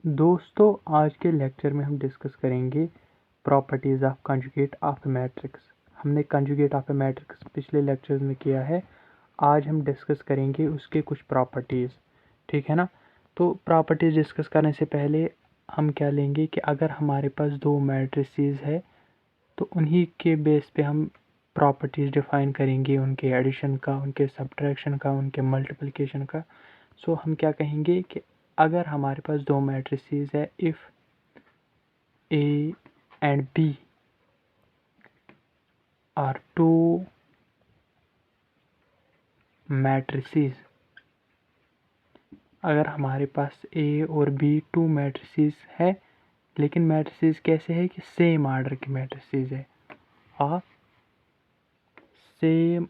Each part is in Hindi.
दोस्तों, आज के लेक्चर में हम डिस्कस करेंगे properties of conjugate of A matrix. हमने कंजुगेट ऑफ ए मैट्रिक्स पिछले लेक्चर में किया है। आज हम डिस्कस करेंगे उसके कुछ प्रॉपर्टीज़, ठीक है ना। तो प्रॉपर्टीज़ डिस्कस करने से पहले हम क्या लेंगे कि अगर हमारे पास दो मैट्रिसेस है तो उन्हीं के बेस पे हम प्रॉपर्टीज़ डिफ़ाइन करेंगे, उनके एडिशन का, उनके सब्ट्रैक्शन का, उनके मल्टीप्लिकेशन का। सो हम क्या कहेंगे कि अगर हमारे पास दो मैट्रिसेस है, if A and B are two matrices, अगर हमारे पास A और B टू मैट्रिसेस है, लेकिन मैट्रिसेस कैसे है कि सेम आर्डर की मैट्रिसेस है, और सेम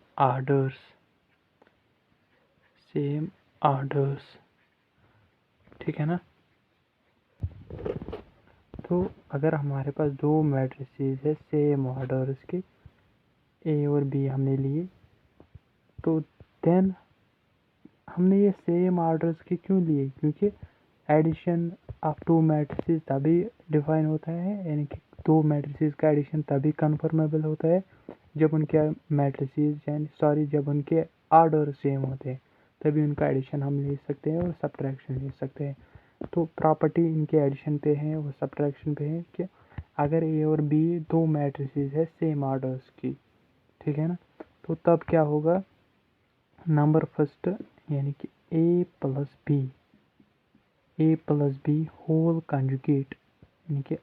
आर्डर्स, ठीक है ना। तो अगर हमारे पास दो मैट्रिसेस है सेम ऑर्डर्स के, A और B हमने लिए, तो देन हमने ये सेम ऑर्डर्स के क्यों लिए, क्योंकि एडिशन ऑफ टू मैट्रिसेस तभी डिफाइन होता है, यानी कि दो मैट्रिसेस का एडिशन तभी कन्फर्मेबल होता है जब उनके मैट्रिसेस जब उनके ऑर्डर सेम होते हैं, तभी उनका एडिशन हम ले सकते हैं और सब्ट्रैक्शन ले सकते हैं। तो प्रॉपर्टी इनके एडिशन पे है और सब्ट्रैक्शन पे है कि अगर ए और बी दो मैट्रिसेस है सेम ऑर्डर्स की, ठीक है ना, तो तब क्या होगा, नंबर फर्स्ट यानी कि A plus B whole conjugate, यानी कि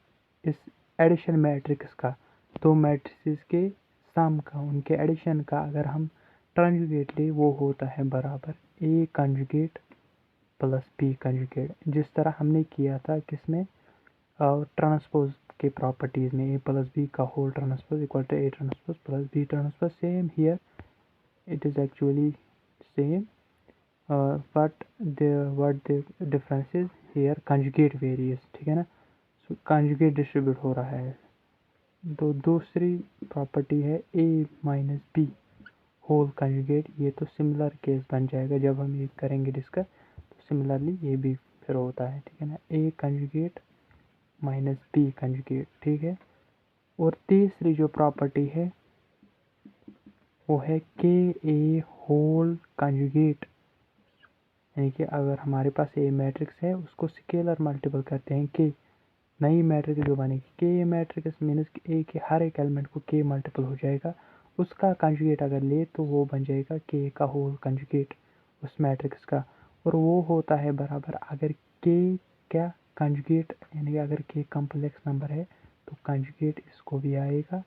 इस एडिशन मैट्रिक्स का, दो मैट्रिसेस के सम का, उनके एडिशन का अगर हम कंजुगेट ले, वो होता है बराबर ए कंजुगेट प्लस बी कंजुगेट, जिस तरह हमने किया था किसमें, ट्रांसपोज के प्रॉपर्टीज़ में, ए प्लस बी का whole transpose equal to A transpose plus B transpose. Same here, it is actually same, but what the difference is here, conjugate varies, ठीक है ना। सो conjugate डिस्ट्रीब्यूट हो रहा है। तो दूसरी प्रॉपर्टी है a minus B whole conjugate. ये तो सिमिलर केस बन जाएगा जब हम ये करेंगे डिस्कस, तो सिमिलरली ये भी फिर होता है, ठीक है ना, a conjugate minus B conjugate, ठीक है। और तीसरी जो प्रॉपर्टी है वो है के ए होल कंजुगेट, यानी कि अगर हमारे पास ए मैट्रिक्स है उसको स्केलर मल्टीपल करते हैं के, नई मैट्रिक्स जो बनेगी के मैट्रिक्स मीन्स कि ए के हर एक एलिमेंट को के मल्टीपल हो जाएगा, उसका कंजुगेट अगर ले तो वो बन जाएगा के का होल कंजुगेट उस मैट्रिक्स का। और वो होता है बराबर, अगर के क्या कंजुगेट, यानी कि अगर के कॉम्प्लेक्स नंबर है तो कंजुगेट इसको भी आएगा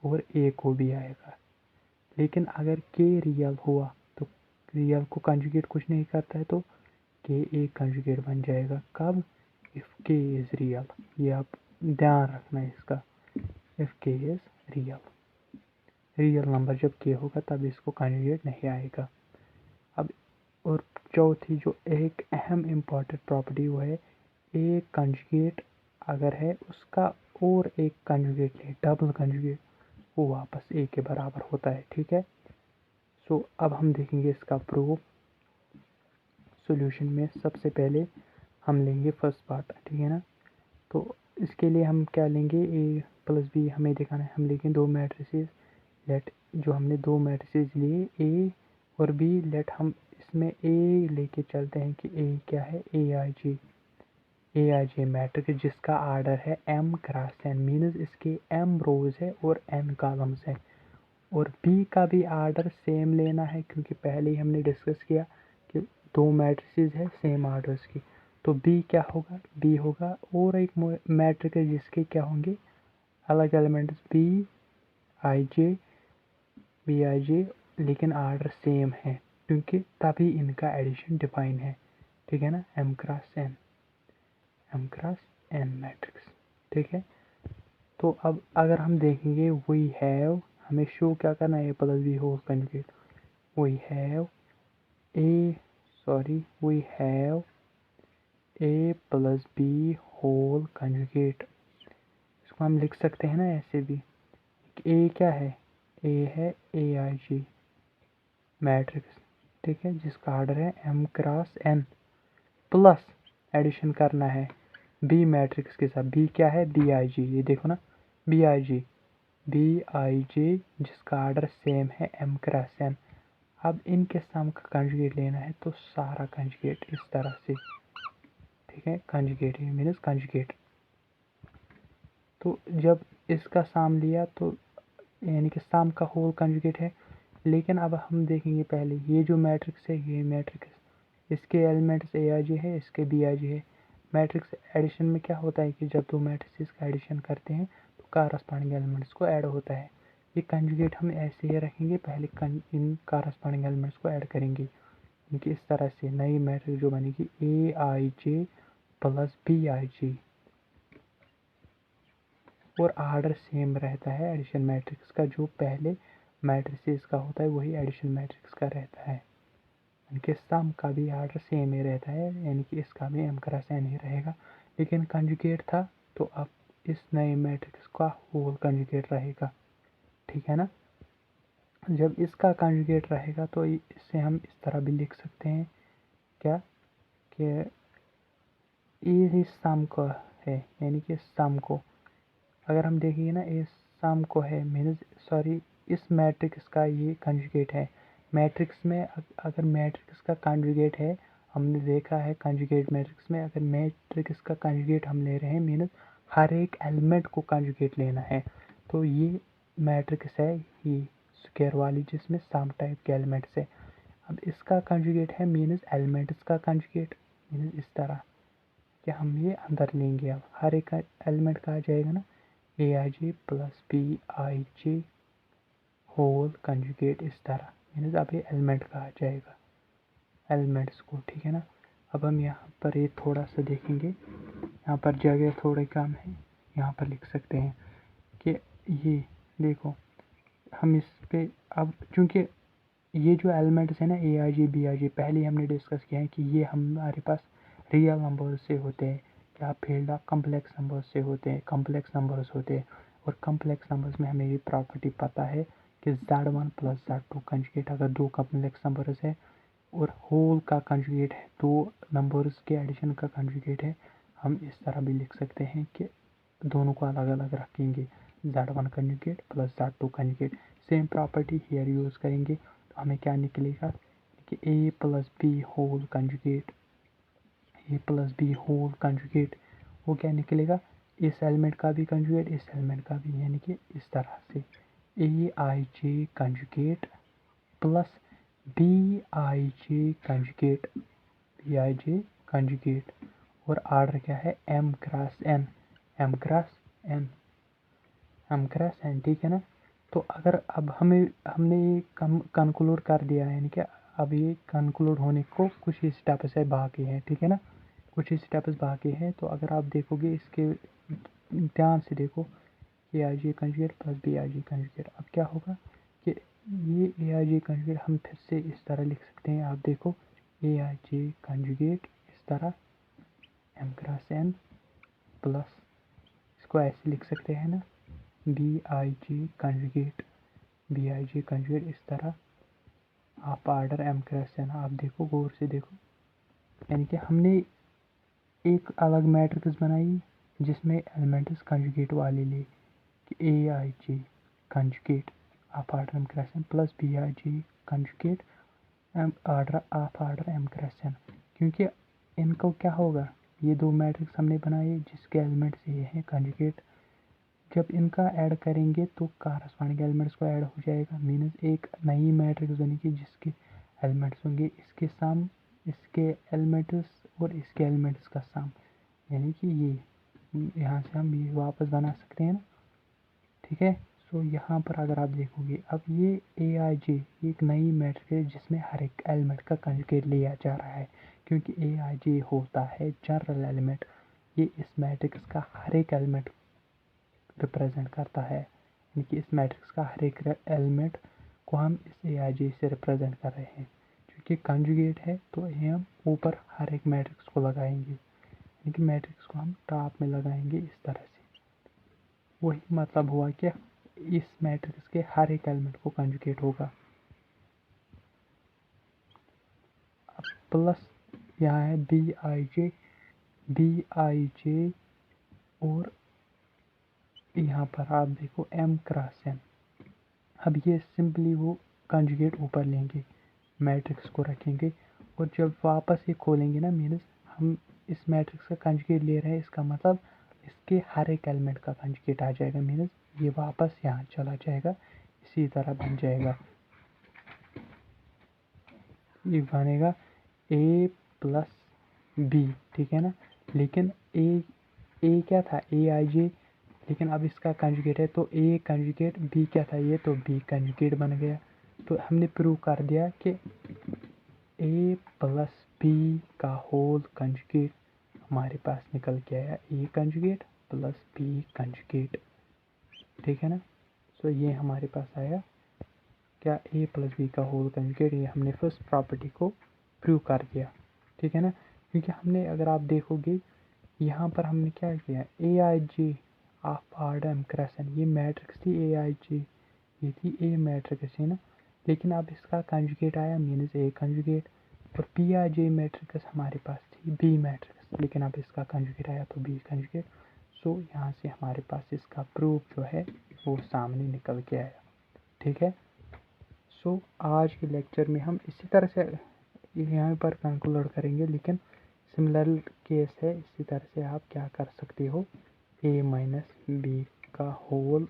और ए को भी आएगा। लेकिन अगर के रियल हुआ तो रियल को कंजुगेट कुछ नहीं करता है, तो के एक कंजुगेट बन जाएगा। कब, इफ़ के इज़ रियल, ये आप ध्यान रखना है इसका, इफ़ के इज़ रियल नंबर जब के होगा तब इसको कंजुगेट नहीं आएगा। अब और चौथी जो एक अहम इम्पॉर्टेंट प्रॉपर्टी वो है, एक कंजुगेट अगर है उसका और एक कंजुगेट ले, डबल कंजुगेट, वो वापस ए के बराबर होता है, ठीक है। सो अब हम देखेंगे इसका प्रूफ। सॉल्यूशन में सबसे पहले हम लेंगे फर्स्ट पार्ट, ठीक है ना। तो इसके लिए हम क्या लेंगे, ए प्लस बी हमें दिखाना है, हम लेंगे दो मैट्रिसेस। लेट जो हमने दो मैट्रिसेस लिए ए और बी, लेट हम इसमें ए लेके चलते हैं कि ए क्या है, ए आई जे मैट्रिक्स जिसका आर्डर है m क्रॉस n, मीन्स इसके m रोज है और n कॉलम्स है। और बी का भी आर्डर सेम लेना है, क्योंकि पहले ही हमने डिस्कस किया कि दो मैट्रिसेस है सेम आर्डर्स की। तो बी क्या होगा, बी होगा और एक मैट्रिक्स है जिसके क्या होंगे अलग एलिमेंट्स, बी आई जे, लेकिन आर्डर सेम है, क्योंकि तभी इनका एडिशन डिफाइन है, ठीक है ना, एम क्रॉस एन मैट्रिक्स, ठीक है। तो अब अगर हम देखेंगे, वी हैव, हमें शो क्या करना है, A plus B whole conjugate, we have a we have A plus B whole conjugate. इसको हम लिख सकते हैं ना ऐसे भी, ए क्या है, ए है ए आई जी मैट्रिक्स, ठीक है, जिसका आर्डर है M cross N, plus addition करना है बी मैट्रिक्स के साथ। बी क्या है? बी आई जी, ये देखो ना, B I ji, B I जी जिसका ऑर्डर सेम है एम क्रॉस एन। अब इनके सम का कंजुगेट लेना है, तो सारा कंजुगेट इस तरह से, ठीक है, कंजुगेट, ये मीन्स कंजुगेट। तो जब इसका सम लिया तो यानी कि सम का होल कंजुगेट है। लेकिन अब हम देखेंगे पहले ये जो मैट्रिक्स है, ये मैट्रिक्स, इसके एलिमेंट्स ए आई जी है, इसके बी आई जी है। मैट्रिक्स एडिशन में क्या होता है कि जब दो मैट्रिक्स का एडिशन करते हैं तो कारस्पॉन्डिंग एलिमेंट्स को ऐड होता है। ये कंजुगेट हम ऐसे ही रखेंगे, पहले इन कारस्पॉन्डिंग एलिमेंट्स को ऐड करेंगे, इनकी इस तरह से नई मैट्रिक्स जो बनेगी ए I J plus B I जी, और आर्डर सेम रहता है एडिशन मैट्रिक्स का, जो पहले मैट्रिसेस का होता है वही एडिशन मैट्रिक्स का रहता है। इनके सम का भी आर्डर सेम ही रहता है, यानी कि इसका भी एम क्रॉस एन ही रहेगा। लेकिन कंजुगेट था तो अब इस नए मैट्रिक्स का होल कंजुगेट रहेगा, ठीक है ना। जब इसका कंजुगेट रहेगा तो इससे हम इस तरह भी लिख सकते हैं, क्या कि ये सम को है, यानी कि सम को अगर हम देखेंगे ना, ये सम को है मीन्स, सॉरी, इस मैट्रिक्स का ये कंजुगेट है। मैट्रिक्स में अगर मैट्रिक्स का कंजुगेट है, हमने देखा है कंजुगेट मैट्रिक्स में, अगर मैट्रिक्स का कंजुगेट हम ले रहे हैं मीन्स हर एक एलिमेंट को कंजुगेट लेना है। तो ये मैट्रिक्स है ये स्क्वायर वाली, जिसमें सम टाइप के एलिमेंट्स है। अब इसका कंजुगेट है मीन्स एलिमेंट्स का कंजुगेट, मीन्स इस तरह कि हम ये अंदर लेंगे। अब हर एक एलिमेंट का आ जाएगा ना, A I G plus B I G whole conjugate, इस तरह मीन्स अब ये एलिमेंट का आ जाएगा, एलिमेंट्स को, ठीक है ना। अब हम यहाँ पर ये थोड़ा सा देखेंगे, यहाँ पर जगह थोड़ी कम है, यहाँ पर लिख सकते हैं कि ये देखो, हम इस पे अब चूंकि ये जो एलिमेंट्स है ना A I G B I जी, पहले हमने डिस्कस किया है कि ये हमारे पास रियल नंबर्स से होते हैं, या फील्ड ऑफ कम्प्लेक्स नंबर्स से होते हैं, कम्प्लेक्स नंबर्स होते हैं। और कम्प्लेक्स नंबर्स में हमें ये प्रॉपर्टी पता है कि Z1 प्लस Z2 कंजुगेट, अगर दो कम्प्लेक्स नंबर्स है और होल का कंजुगेट है, दो नंबर्स के एडिशन का कंजुगेट है, हम इस तरह भी लिख सकते हैं कि दोनों को अलग अलग रखेंगे, Z1 conjugate plus Z2 conjugate. Same property here use करेंगे तो हमें क्या निकलेगा कि A plus B whole conjugate, A plus B whole conjugate, वो क्या निकलेगा, इस एलिमेंट का भी कंजुगेट, इस एलिमेंट का भी, यानी कि इस तरह से A I J conjugate plus B I J conjugate, B I J conjugate, और आर्डर क्या है M cross N, M cross N, M cross N, ठीक है ना। तो अगर अब हमने ये कंक्लूड कर दिया है, यानी कि अब ये कंक्लूड होने को कुछ ही स्टेप्स है बाकी हैं, ठीक है ना, कुछ ही स्टेप्स बाकी हैं। तो अगर आप देखोगे इसके ध्यान से देखो, A I G conjugate plus B I G conjugate, अब क्या होगा कि ये ए आई जी कंजुगेट हम फिर से इस तरह लिख सकते हैं। आप देखो ए आई जी कंजुगेट इस तरह एम क्रॉस एन प्लस, इसको ऐसे लिख सकते हैं ना, B I G conjugate, B I G conjugate इस तरह, आप ऑर्डर एम क्रॉस एन, आप देखो गौर से देखो, यानी कि हमने एक अलग मैट्रिक्स बनाई जिसमें एलिमेंट्स कंजुगेट वाले ले, कि A I G conjugate of order M cross N plus B I G conjugate order of order M cross N. क्योंकि इनको क्या होगा, ये दो मैट्रिक्स हमने बनाए जिसके एलिमेंट्स ये हैं कंजुगेट, जब इनका ऐड करेंगे तो कारस्पॉन्डिंग एलिमेंट्स को ऐड हो जाएगा, मीन्स एक नई मैट्रिक्स बनेगी जिसके एलिमेंट्स होंगे इसके सम, इसके एलिमेंट्स और इसके एलिमेंट्स का सम, यानी कि ये यहाँ से हम ये वापस बना सकते हैं ना, ठीक है। सो यहाँ पर अगर आप देखोगे, अब ये ए आई जे एक नई मैट्रिक्स है जिसमें हर एक एलिमेंट का कंजुगेट लिया जा रहा है, क्योंकि ए आई जे होता है जनरल एलिमेंट, ये इस मैट्रिक्स का हर एक एलिमेंट रिप्रेजेंट करता है, यानी कि इस मैट्रिक्स का हर एक एलिमेंट को हम इस ए आई जी से रिप्रेजेंट कर रहे हैं। क्योंकि कंजुगेट है तो ये हम ऊपर हर एक मैट्रिक्स को लगाएंगे, यानी कि मैट्रिक्स को हम टॉप में लगाएंगे इस तरह से। वही मतलब हुआ कि इस मैट्रिक्स के हर एक एलिमेंट को कंजुगेट होगा। अब प्लस यहाँ है बी आई जे Bij और यहाँ पर आप देखो m क्रॉस n। अब ये सिंपली वो कंजुगेट ऊपर लेंगे, मैट्रिक्स को रखेंगे और जब वापस ये खोलेंगे ना, मीन्स हम इस मैट्रिक्स का कंजुगेट ले रहे हैं, इसका मतलब इसके हर एक एलिमेंट का कंजुगेट आ जाएगा, मीन्स ये वापस यहाँ चला जाएगा, इसी तरह बन जाएगा। ये बनेगा a प्लस b, ठीक है ना। लेकिन a क्या था, aij, लेकिन अब इसका कंजुगेट है तो a कंजुगेट b क्या था, ये तो b कंजुगेट बन गया। तो हमने प्रूव कर दिया कि a प्लस b का होल कंजुगेट हमारे पास निकल के आया a conjugate plus b conjugate, ठीक है ना। सो ये हमारे पास आया क्या, a प्लस b का होल कंजुगेट। ये हमने फर्स्ट प्रॉपर्टी को प्रूव कर दिया, ठीक है ना। क्योंकि हमने, अगर आप देखोगे यहाँ पर हमने क्या किया, aij of order m cross n, ये मैट्रिक्स थी aij, ये थी a मैट्रिक्स है ना। लेकिन अब इसका कंजुगेट आया, मीन्स a कंजुगेट, और bij मैट्रिक्स हमारे पास थी b मैट्रिक्स, लेकिन अब इसका कंजुगेट आया तो b कंजुगेट। सो यहाँ से हमारे पास इसका प्रूफ जो है वो सामने निकल के आया, ठीक है। सो आज के लेक्चर में हम इसी तरह से यहाँ पर कंक्लूड करेंगे, लेकिन सिमिलर केस है, इसी तरह से आप क्या कर सकते हो, a माइनस बी का होल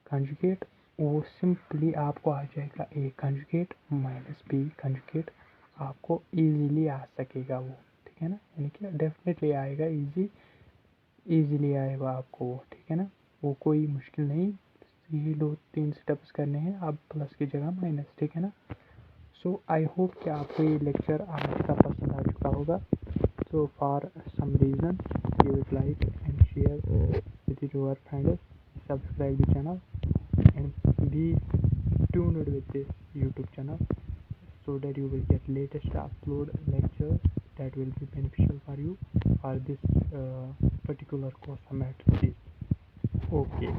कंजुगेट, वो सिंपली आपको आ जाएगा a conjugate minus b conjugate, आपको इजीली आ सकेगा वो, ठीक है ना। यानी कि डेफिनेटली आएगा, इजीली आएगा आपको वो, ठीक है ना। वो कोई मुश्किल नहीं, यही 2-3 स्टेप्स करने हैं, अब प्लस की जगह माइनस, ठीक है ना। सो आई होप कि आपको ये लेक्चर आज का पसंद आ चुका होगा। So for some reason give it like and share with your friends, subscribe the channel and be tuned with this YouTube channel so that you will get latest upload lectures that will be beneficial for you for this particular course of matrices. Okay.